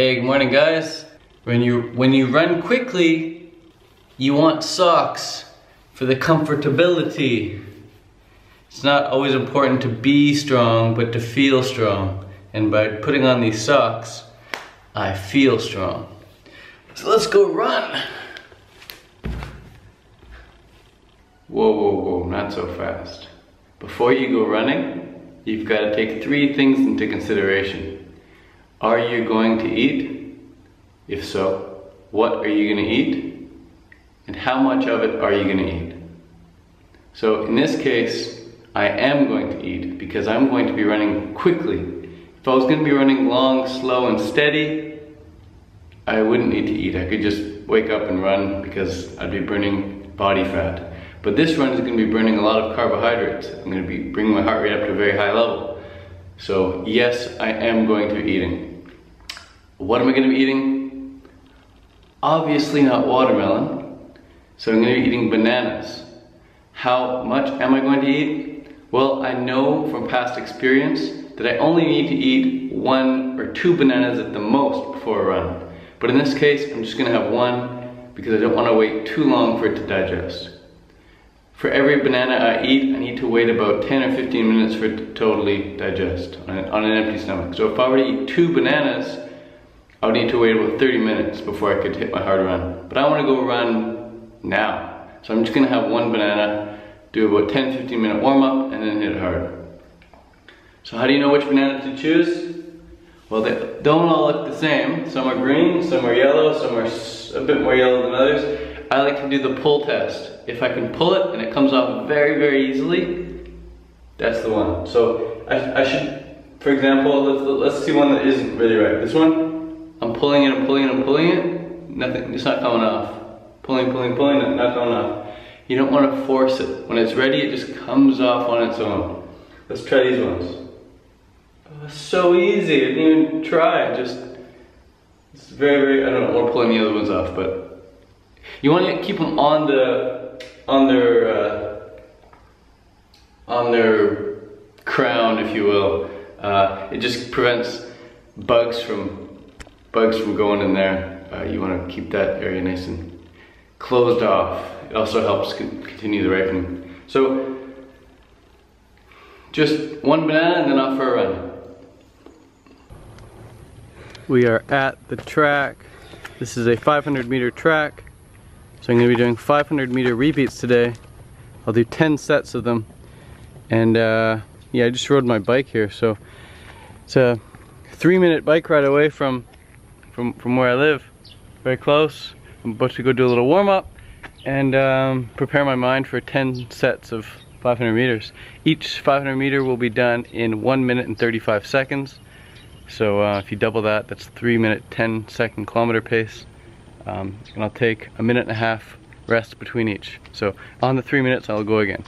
Hey, good morning guys. When you run quickly, you want socks for the comfortability. It's not always important to be strong, but to feel strong. And by putting on these socks, I feel strong. So let's go run. Whoa, whoa, whoa, not so fast. Before you go running, you've got to take 3 things into consideration. Are you going to eat? If so, what are you going to eat? And how much of it are you going to eat? So in this case, I am going to eat because I'm going to be running quickly. If I was going to be running long, slow, and steady, I wouldn't need to eat. I could just wake up and run because I'd be burning body fat. But this run is going to be burning a lot of carbohydrates. I'm going to be bringing my heart rate up to a very high level. So yes, I am going to be eating. What am I going to be eating? Obviously not watermelon. So I'm going to be eating bananas. How much am I going to eat? Well, I know from past experience that I only need to eat 1 or 2 bananas at the most before a run. But in this case, I'm just going to have 1 because I don't want to wait too long for it to digest. For every banana I eat, I need to wait about 10 or 15 minutes for it to totally digest on an empty stomach. So if I were to eat 2 bananas, I would need to wait about 30 minutes before I could hit my hard run. But I want to go run now. So I'm just going to have 1 banana, do about 10-15 minute warm up, and then hit it hard. So how do you know which banana to choose? Well, they don't all look the same. Some are green, some are yellow, some are a bit more yellow than others. I like to do the pull test. If I can pull it and it comes off very, very easily, that's the one. So I should, for example, let's see one that isn't really right. This one, I'm pulling it, I'm pulling it, I'm pulling it. Nothing, it's not coming off. Pulling, pulling, pulling, not coming off. You don't want to force it. When it's ready, it just comes off on its own. Let's try these ones. Oh, so easy, I didn't even try. It's very, very, I don't know, we're pulling the other ones off, but you want to keep them on their crown, if you will. It just prevents bugs from going in there. You want to keep that area nice and closed off. It also helps continue the ripening. So just 1 banana and then off for a run. We are at the track. This is a 500 meter track. So I'm going to be doing 500 meter repeats today. I'll do 10 sets of them. And yeah, I just rode my bike here. So it's a 3-minute bike ride away from where I live. Very close. I'm about to go do a little warm up and prepare my mind for 10 sets of 500 meters. Each 500 meter will be done in 1 minute and 35 seconds. So if you double that, that's 3 minute 10-second kilometer pace. And I'll take a 1.5 minute rest between each. So on the 3 minutes, I'll go again.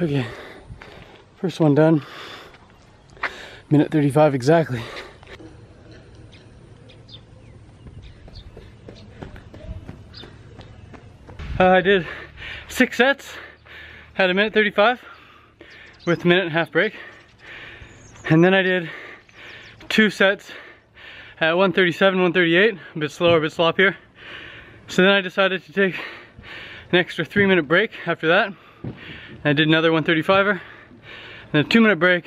Okay, first one done. 1:35 exactly. I did 6 sets, had a 1:35 with a 1.5 break. And then I did 2 sets at 1:37, 1:38, a bit slower, a bit sloppier. So then I decided to take an extra 3-minute break after that. I did another 1:35er, then a 2-minute break,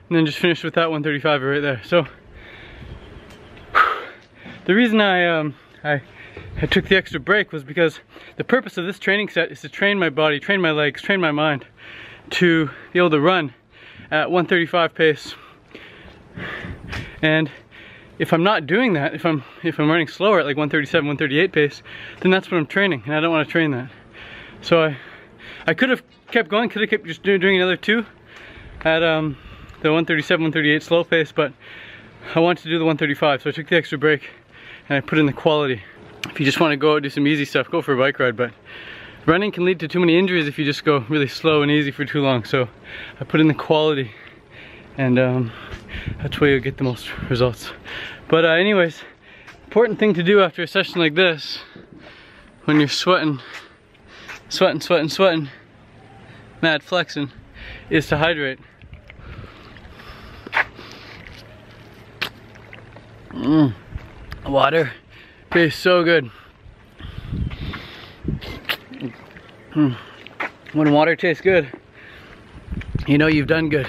and then just finished with that 1:35er right there. So the reason I took the extra break was because the purpose of this training set is to train my body, train my legs, train my mind to be able to run at 1:35 pace. And if I'm not doing that, if I'm running slower at like 1:37, 1:38 pace, then that's what I'm training, and I don't want to train that. So I could have kept going, could have kept just doing another 2 at the 1:37, 1:38 slow pace, but I wanted to do the 1:35, so I took the extra break and I put in the quality. If you just want to go do some easy stuff, go for a bike ride, but running can lead to too many injuries if you just go really slow and easy for too long. So I put in the quality, and That's where you'll get the most results. But anyways, important thing to do after a session like this, when you're sweating, mad flexing, is to hydrate. Water tastes so good. When water tastes good, you know you've done good.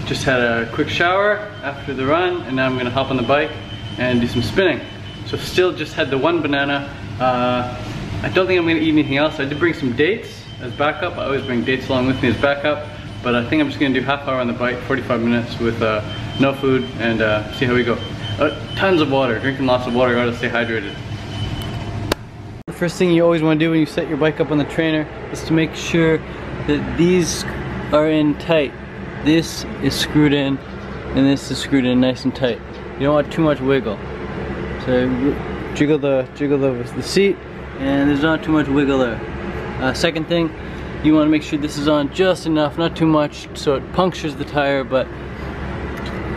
Just had a quick shower after the run, and now I'm gonna hop on the bike and do some spinning. So still just had the one banana. I don't think I'm gonna eat anything else. I did bring some dates as backup. I always bring dates along with me as backup, but I think I'm just gonna do half hour on the bike, 45 minutes with no food, and see how we go. Tons of water, drinking lots of water, gotta stay hydrated. The first thing you always wanna do when you set your bike up on the trainer is to make sure that these are in tight. This is screwed in, and this is screwed in nice and tight. You don't want too much wiggle. So jiggle the seat, and there's not too much wiggle there. Second thing, you want to make sure this is on just enough, not too much, so it punctures the tire, but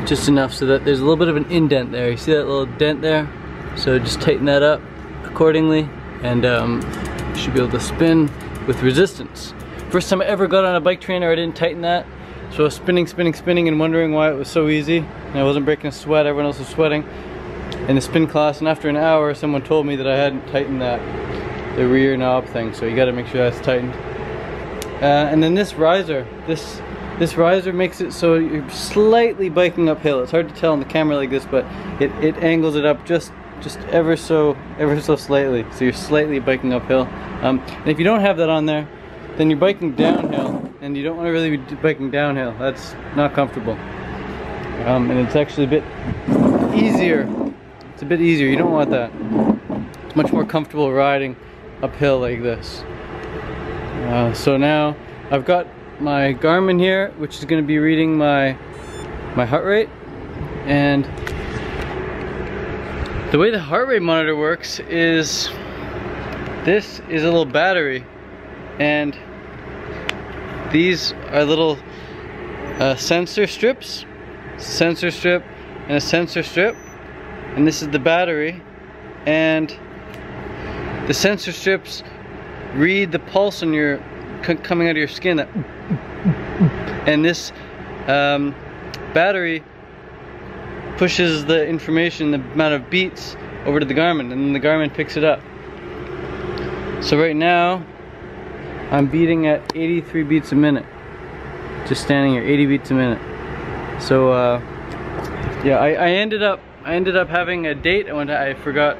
just enough so that there's a little bit of an indent there. You see that little dent there? So just tighten that up accordingly, and you should be able to spin with resistance. First time I ever got on a bike trainer, I didn't tighten that. So I was spinning and wondering why it was so easy. And I wasn't breaking a sweat, everyone else was sweating in the spin class, and after an hour someone told me that I hadn't tightened the rear knob thing, so you gotta make sure that's tightened. And then this riser makes it so you're slightly biking uphill. It's hard to tell on the camera like this, but it angles it up just ever so slightly, so you're slightly biking uphill. And if you don't have that on there, then you're biking downhill, and you don't want to really be biking downhill. That's not comfortable. And it's actually a bit easier. It's a bit easier, you don't want that. It's much more comfortable riding uphill like this. So now I've got my Garmin here, which is going to be reading my heart rate. And the way the heart rate monitor works is, this is a little battery, and these are little sensor strips, sensor strip and a sensor strip, and this is the battery, and the sensor strips read the pulse on your coming out of your skin, that, and this battery pushes the information, the amount of beats, over to the Garmin, and then the Garmin picks it up. So right now I'm beating at 83 beats a minute. Just standing here, 80 beats a minute. So yeah, I ended up having a date. I forgot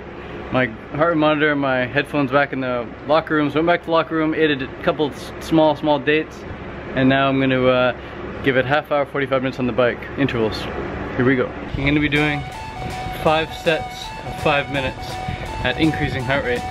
my heart rate monitor and my headphones back in the locker room. So I went back to the locker room, ate a couple small dates, and now I'm gonna give it half hour, 45 minutes on the bike, intervals. Here we go. I'm gonna be doing 5 sets of 5 minutes at increasing heart rate.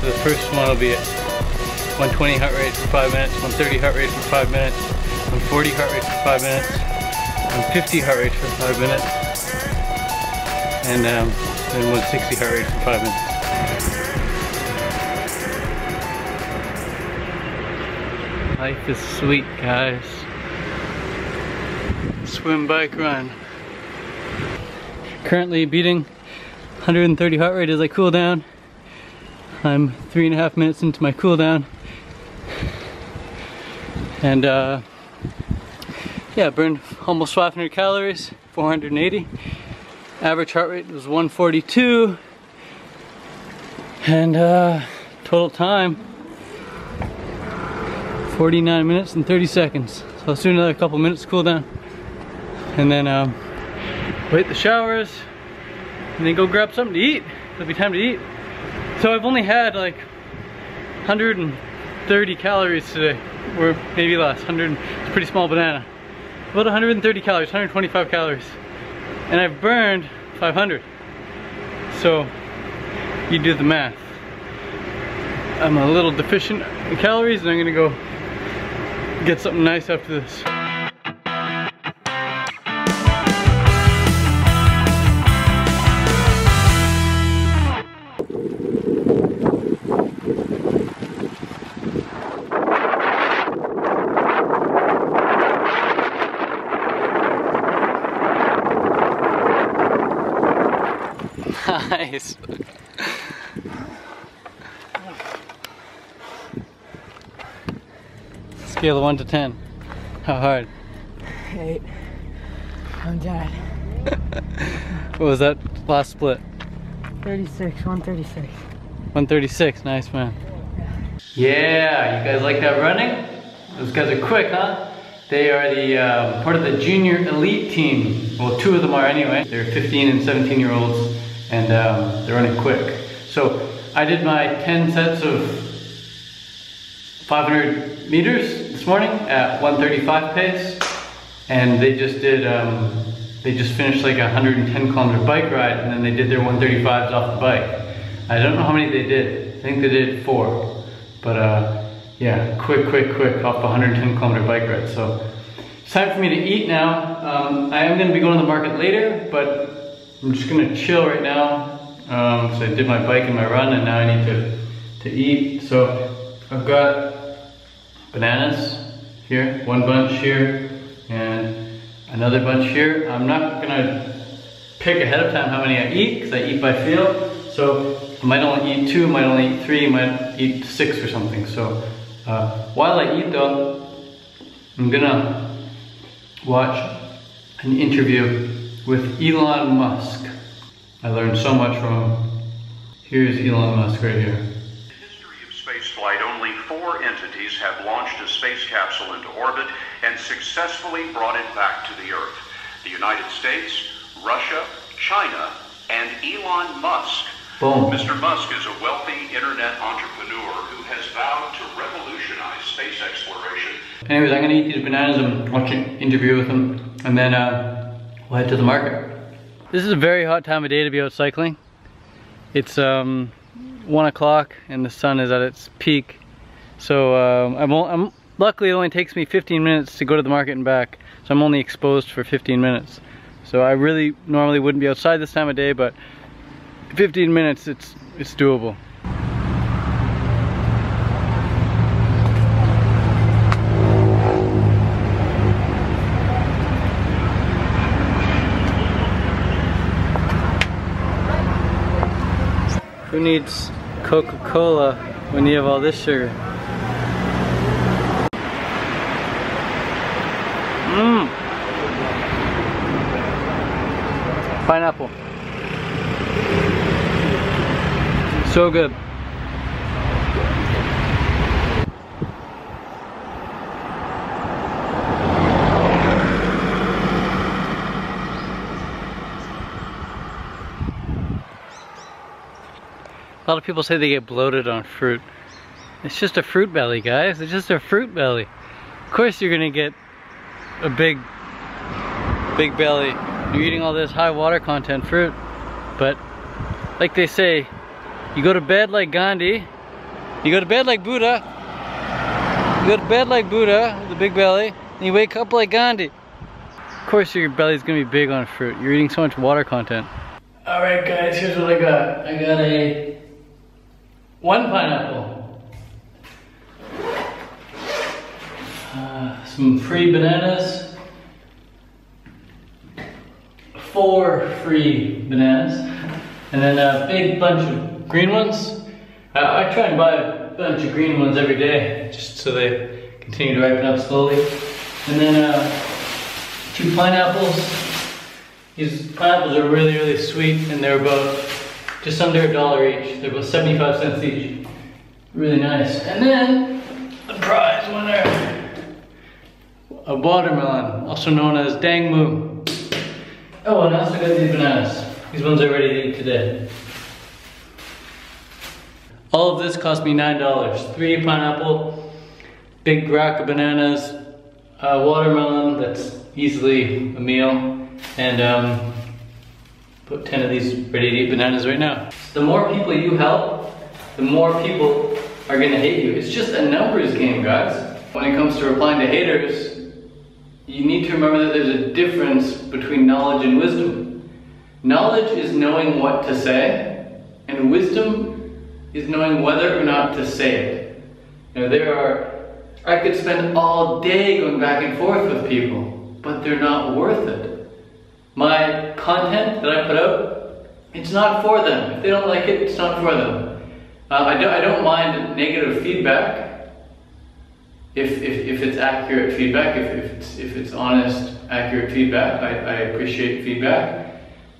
So the first one will be at 120 heart rate for 5 minutes, 130 heart rate for 5 minutes, 140 heart rate for 5 minutes, 150 heart rate for 5 minutes, and then 160 heart rate for 5 minutes. Life is sweet, guys. Swim, bike, run. Currently beating 130 heart rate as I cool down. I'm 3.5 minutes into my cool down, and yeah, burned almost 500 calories, 480. Average heart rate was 142, and total time 49 minutes and 30 seconds. So let's do another couple minutes to cool down, and then wait the showers, and then go grab something to eat. It'll be time to eat. So I've only had like 100 and 130 calories today, or maybe less. It's a pretty small banana. About 130 calories, 125 calories. And I've burned 500. So, you do the math. I'm a little deficient in calories and I'm gonna go get something nice after this. Nice. Scale of 1 to 10. How hard? 8. I'm dead. What was that last split? 36, 136. 136, nice man. Yeah, you guys like that running? Those guys are quick, huh? They are the part of the junior elite team. Well, 2 of them are anyway. They're 15 and 17 year olds and they're running quick. So I did my 10 sets of 500 meters this morning at 135 pace, and they just did, they just finished like a 110 kilometer bike ride, and then they did their 135s off the bike. I don't know how many they did. I think they did 4, but yeah, quick off a 110 kilometer bike ride. So it's time for me to eat now. I am gonna be going to the market later, but I'm just gonna chill right now. So I did my bike and my run, and now I need to eat. So I've got bananas here, 1 bunch here, and another bunch here. I'm not gonna pick ahead of time how many I eat, because I eat by feel. So I might only eat 2, might only eat 3, might eat 6 or something. So while I eat though, I'm gonna watch an interview with Elon Musk. I learned so much from him. Here's Elon Musk right here. Spaceflight, only 4 entities have launched a space capsule into orbit and successfully brought it back to the Earth. The United States, Russia, China, and Elon Musk. Boom. Mr. Musk is a wealthy internet entrepreneur who has vowed to revolutionize space exploration. Anyways, I'm gonna eat these bananas and watch an interview with him, and then we'll head to the market. This is a very hot time of day to be out cycling. It's 1 o'clock and the sun is at its peak. So I'm luckily it only takes me 15 minutes to go to the market and back. So I'm only exposed for 15 minutes. So I really normally wouldn't be outside this time of day, but 15 minutes it's doable. Who needs Coca-Cola when you have all this sugar? Mmm! Pineapple. So good. A lot of people say they get bloated on fruit. It's just a fruit belly, guys. It's just a fruit belly. Of course you're gonna get a big belly. You're eating all this high water content fruit. But like they say, you go to bed like Gandhi, you go to bed like Buddha, you go to bed like Buddha with a big belly, and you wake up like Gandhi. Of course your belly's gonna be big on fruit. You're eating so much water content. Alright guys, here's what I got. I got 1 pineapple, some free bananas, 4 free bananas, and then a big bunch of green ones. I try and buy a bunch of green ones every day, just so they continue to ripen up slowly. And then 2 pineapples. These pineapples are really sweet, and they're about just under $1 each. They're about 75 cents each. Really nice. And then the prize winner, a watermelon, also known as Dang Moo. Oh, and I also got these bananas. These ones are ready to eat today. All of this cost me $9. 3 pineapple, big rack of bananas, watermelon that's easily a meal, and put 10 of these ready-to-eat bananas right now. The more people you help, the more people are gonna hate you. It's just a numbers game, guys. When it comes to replying to haters, you need to remember that there's a difference between knowledge and wisdom. Knowledge is knowing what to say, and wisdom is knowing whether or not to say it. You know, I could spend all day going back and forth with people, but they're not worth it. My content that I put out, it's not for them. If they don't like it, it's not for them. I don't mind negative feedback if it's accurate feedback, if it's honest, accurate feedback. I appreciate feedback.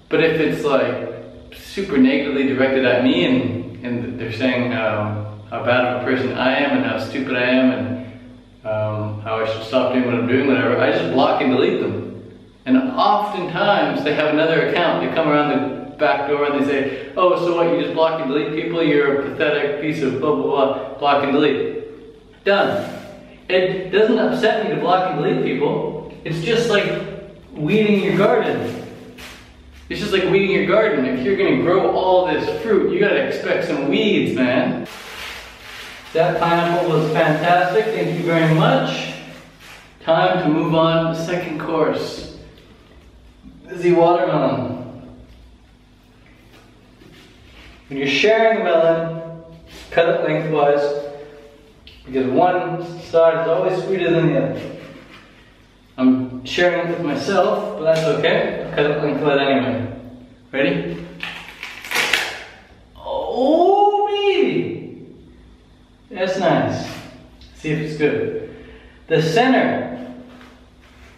But if it's like super negatively directed at me and they're saying how bad of a person I am and how stupid I am and how I should stop doing what I'm doing, whatever, I just block and delete them. And oftentimes they have another account. They come around the back door and they say, oh, so what, you just block and delete people? You're a pathetic piece of blah, blah, blah, block and delete. Done. It doesn't upset me to block and delete people. It's just like weeding your garden. It's just like weeding your garden. If you're gonna grow all this fruit, you gotta expect some weeds, man. That pineapple was fantastic, thank you very much. Time to move on to the second course. Busy watermelon. When you're sharing a melon, cut it lengthwise, because one side is always sweeter than the other. I'm sharing it with myself, but that's okay. I'll cut it lengthwise anyway. Ready? Oh, baby! That's nice. See if it's good. The center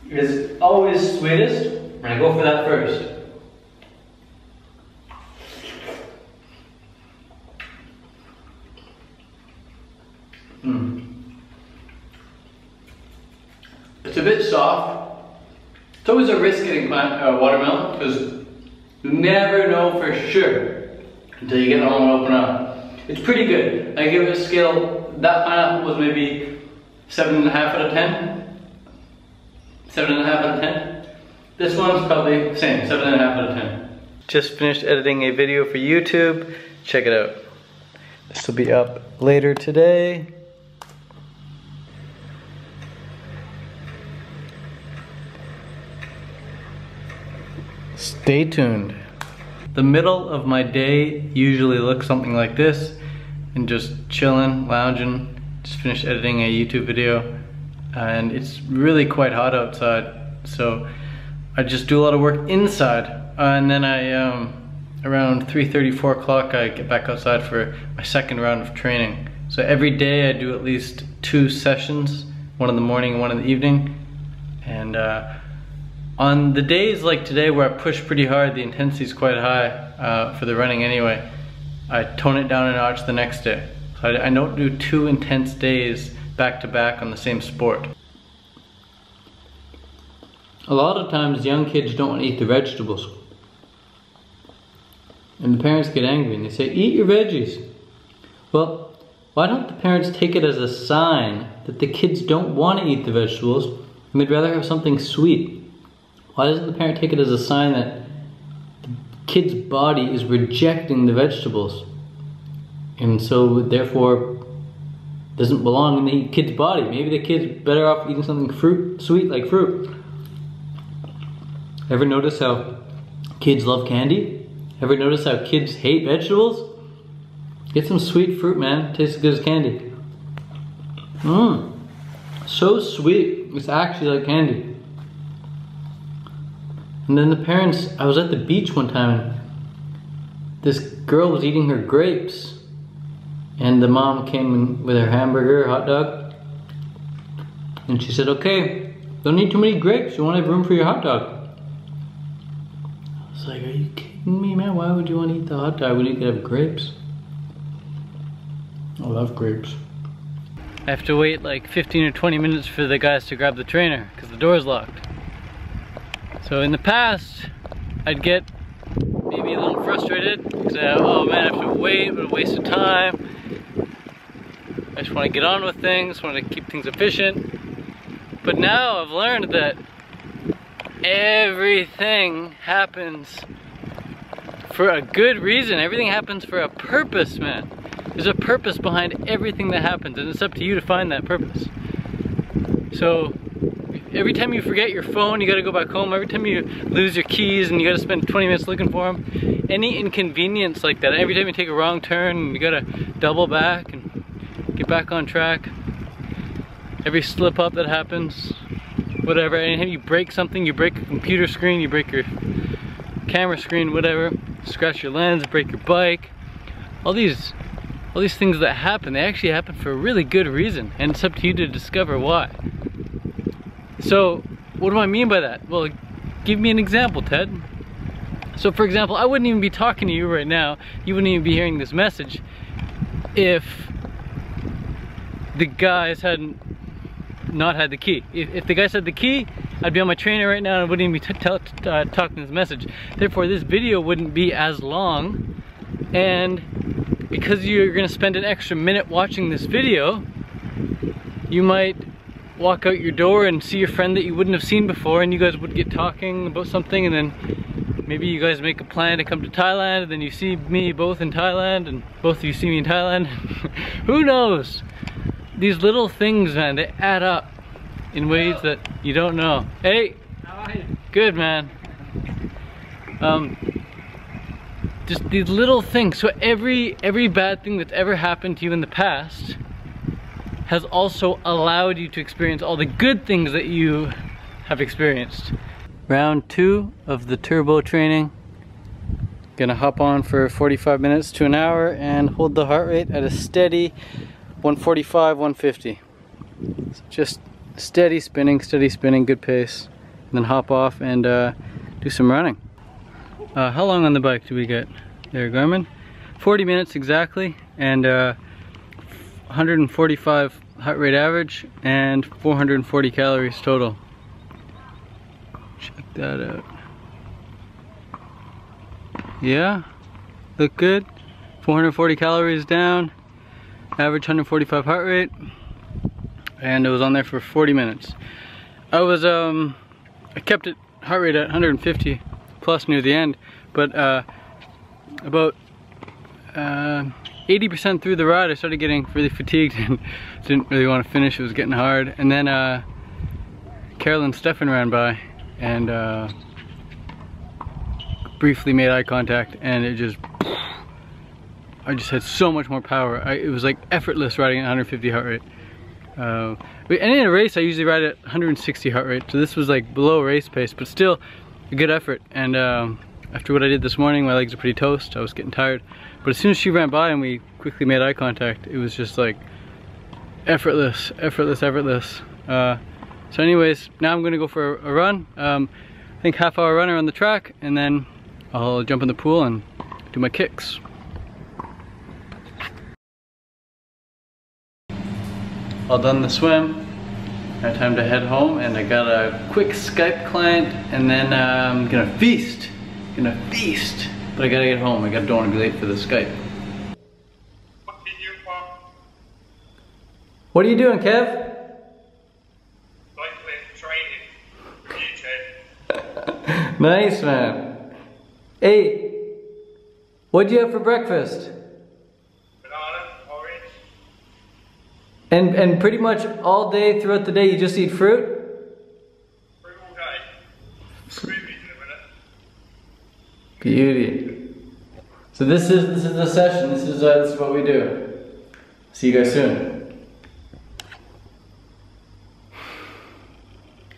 is always sweetest. I'm gonna go for that first. It's a bit soft. It's always a risk getting watermelon because you never know for sure until you get home and open up. It's pretty good. I give it a scale. That pineapple was maybe 7.5 out of 10. 7.5 out of 10. This one's probably the same, 7.5 out of 10. Just finished editing a video for YouTube. Check it out. This will be up later today. Stay tuned. The middle of my day usually looks something like this, and just chilling, lounging. Just finished editing a YouTube video, and it's really quite hot outside, so I just do a lot of work inside, and then I around 3:30, 4 o'clock I get back outside for my second round of training. So every day I do at least 2 sessions, one in the morning and one in the evening, and on the days like today where I push pretty hard, the intensity is quite high for the running anyway, I tone it down a notch the next day. So I don't do 2 intense days back to back on the same sport. A lot of times young kids don't want to eat the vegetables. And the parents get angry and they say, eat your veggies. Well, why don't the parents take it as a sign that the kids don't want to eat the vegetables and they'd rather have something sweet? Why doesn't the parent take it as a sign that the kid's body is rejecting the vegetables, and so therefore doesn't belong in the kid's body? Maybe the kid's better off eating something sweet like fruit. Ever notice how kids love candy? Ever notice how kids hate vegetables? Get some sweet fruit, man. It tastes as good as candy. So sweet. It's actually like candy. And then the parents, I was at the beach one time and this girl was eating her grapes, and the mom came in with her hamburger, hot dog, and she said, okay, don't eat too many grapes, you want to have room for your hot dog. I was like, are you kidding me, man? Why would you want to eat the hot dog when you could have grapes? I love grapes. I have to wait like 15 or 20 minutes for the guys to grab the trainer because the door's locked. So in the past, I'd get maybe a little frustrated because oh man, I have to wait, what a waste of time. I just want to get on with things, want to keep things efficient. But now I've learned that everything happens for a good reason. Everything happens for a purpose, man. There's a purpose behind everything that happens, and it's up to you to find that purpose. So every time you forget your phone, you gotta go back home. Every time you lose your keys and you gotta spend 20 minutes looking for them, any inconvenience like that, every time you take a wrong turn, you gotta double back and get back on track. Every slip up that happens, whatever, anytime you break something, you break a computer screen, you break your camera screen, whatever, scratch your lens, break your bike, all these things that happen, they actually happen for a really good reason, and it's up to you to discover why. So, what do I mean by that? Well, give me an example, Ted. So for example, I wouldn't even be talking to you right now, you wouldn't even be hearing this message if the guys hadn't not had the key. If the guys had the key, I'd be on my trainer right now and I wouldn't even be talking this message. Therefore, this video wouldn't be as long, and because you're gonna spend an extra minute watching this video, you might walk out your door and see your friend that you wouldn't have seen before, and you guys would get talking about something, and then maybe you guys make a plan to come to Thailand, and then you see me both in Thailand, and both of you see me in Thailand. Who knows? These little things, man, they add up in ways that you don't know. Hey! How are you? Good, man. Just these little things. So every bad thing that's ever happened to you in the past has also allowed you to experience all the good things that you have experienced. Round 2 of the turbo training. Gonna hop on for 45 minutes to an hour and hold the heart rate at a steady 145, 150. So just steady spinning, good pace. And then hop off and do some running. How long on the bike do we get there, Garmin? 40 minutes exactly, and 145 heart rate average and 440 calories total. Check that out. Yeah, look good. 440 calories down, average 145 heart rate, and it was on there for 40 minutes. I kept it heart rate at 150 plus near the end, but about 80% through the ride I started getting really fatigued and didn't really want to finish. It was getting hard, and then Carol and Stefan ran by and briefly made eye contact, and I just had so much more power. It was like effortless riding at 150 heart rate. And in a race I usually ride at 160 heart rate, so this was like below race pace, but still a good effort. And after what I did this morning, my legs are pretty toast. I was getting tired, but as soon as she ran by and we quickly made eye contact, it was just like effortless. So anyways, now I'm gonna go for a run. I think half-hour run around the track, and then I'll jump in the pool and do my kicks. All done the swim. Now time to head home, and I got a quick Skype client, and then I'm gonna feast. But I gotta get home. Don't want to be late for the Skype. What are you doing, Kev? Nice, man. Hey, what'd you have for breakfast? Banana, orange. And pretty much all day throughout the day you just eat fruit? Fruit all day. Smoothies in a minute. Beauty. So this is the session. This is what we do. See you guys soon.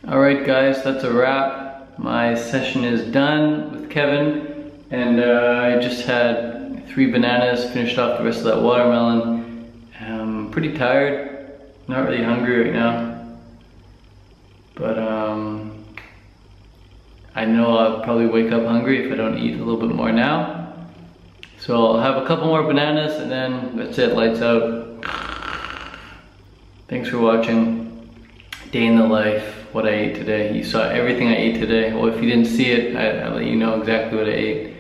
All right, guys, that's a wrap. My session is done with Kevin, and I just had 3 bananas, finished off the rest of that watermelon. I'm pretty tired, not really hungry right now, but I know I'll probably wake up hungry if I don't eat a little bit more now. So I'll have a couple more bananas, and then that's it, lights out. Thanks for watching. Day in the life. What I ate today. You saw everything I ate today. Well, if you didn't see it, I'll let you know exactly what I ate.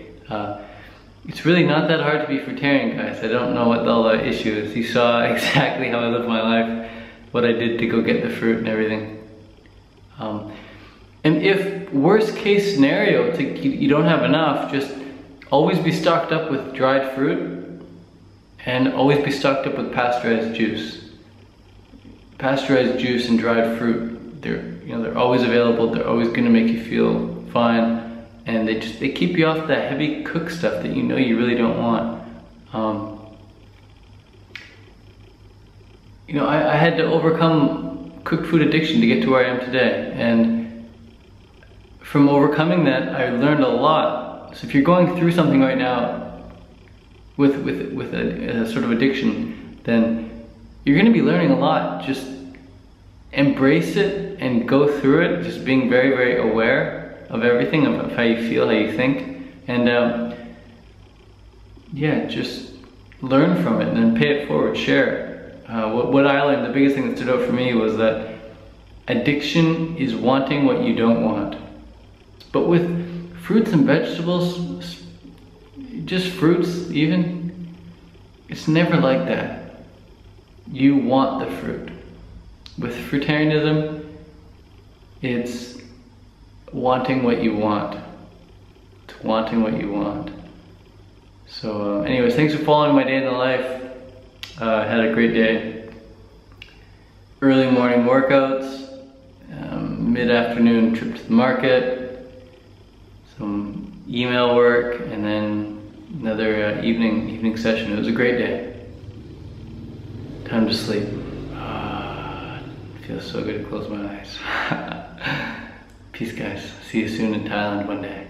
It's really not that hard to be fruitarian, guys. I don't know what the issue is. You saw exactly how I live my life, what I did to go get the fruit and everything. And if worst case scenario, it's like you don't have enough, just always be stocked up with dried fruit and always be stocked up with pasteurized juice. Pasteurized juice and dried fruit, they're always available. They're always going to make you feel fine, and they keep you off that heavy cooked stuff that you really don't want. I had to overcome cooked food addiction to get to where I am today, and from overcoming that, I learned a lot. So if you're going through something right now with a sort of addiction, then you're going to be learning a lot. Just embrace it and go through it, just being very, very aware of everything, of how you feel, how you think, and yeah, just learn from it and then pay it forward, share it. What I learned, the biggest thing that stood out for me was that addiction is wanting what you don't want. But with fruits and vegetables, just fruits even, it's never like that. You want the fruit. With fruitarianism, it's wanting what you want. It's wanting what you want. So anyways, thanks for following my day in the life. I had a great day. Early morning workouts, mid-afternoon trip to the market, some email work, and then another evening session. It was a great day. Time to sleep. It feels so good to close my eyes. Peace, guys. See you soon in Thailand one day.